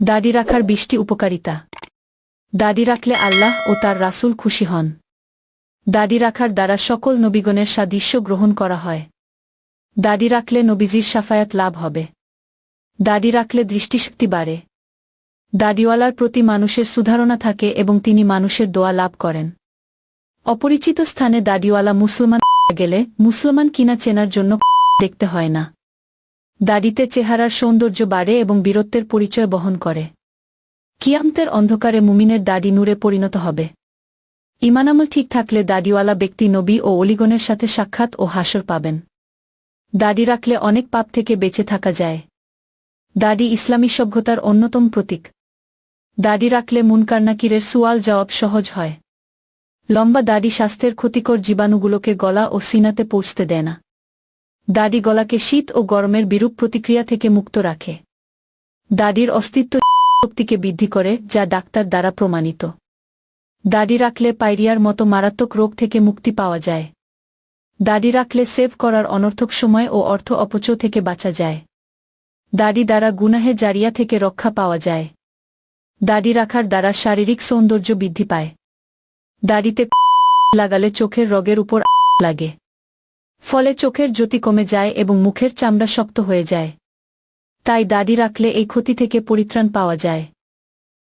দাড়ি রাখার 20টি উপকারিতা। দাড়ি রাখলে আল্লাহ ও তার রাসূল খুশি হন। দাড়ি রাখার দ্বারা সকল নবীগণের সাদৃশ্য গ্রহণ করা হয়। দাড়ি রাখলে নবীজির শাফায়াত লাভ হবে। দাড়ি রাখলে দৃষ্টিশক্তি বাড়ে। দাড়িওয়ালার প্রতি মানুষের সুধারণা থাকে এবং তিনি মানুষের দোয়া লাভ করেন। অপরিচিত স্থানে দাড়িওয়ালা মুসলমান গেলে মুসলমান কিনা চেনার জন্য দেখতে হয় না। দাড়িতে চেহারার সৌন্দর্য বাড়ে এবং বীরত্বের পরিচয় বহন করে। কিয়ামতের অন্ধকারে মুমিনের দাড়ি নূরে পরিণত হবে। ঈমানামল ঠিক থাকলে দাড়িওয়ালা ব্যক্তি নবী ও অলিগণের সাথে সাক্ষাৎ ও হাসর পাবেন। দাড়ি রাখলে অনেক পাপ থেকে বেঁচে থাকা যায়। দাড়ি ইসলামী সভ্যতার অন্যতম প্রতীক। দাড়ি রাখলে মুনকার নাকিরের সুয়াল জবাব সহজ হয়। লম্বা দাড়ি স্বাস্থ্যের ক্ষতিকর জীবাণুগুলোকে গলা ও সিনাতে পৌঁছতে দেয় না। দাড়ি গলাকে শীত ও গরমের বিরূপ প্রতিক্রিয়া থেকে মুক্ত রাখে। দাড়ির অস্তিত্ব শক্তিকে বৃদ্ধি করে, যা ডাক্তার দ্বারা প্রমাণিত। দাড়ি রাখলে পাইরিয়ার মতো মারাত্মক রোগ থেকে মুক্তি পাওয়া যায়। দাড়ি রাখলে সেভ করার অনর্থক সময় ও অর্থ অপচয় থেকে বাঁচা যায়। দাড়ি দ্বারা গুনাহে জারিয়া থেকে রক্ষা পাওয়া যায়। দাড়ি রাখার দ্বারা শারীরিক সৌন্দর্য বৃদ্ধি পায়। দাড়িতে লাগালে চোখের রগের উপর লাগে, ফলে চোখের জ্যোতি কমে যায় এবং মুখের চামড়া শক্ত হয়ে যায়। তাই দাড়ি রাখলে এই ক্ষতি থেকে পরিত্রাণ পাওয়া যায়।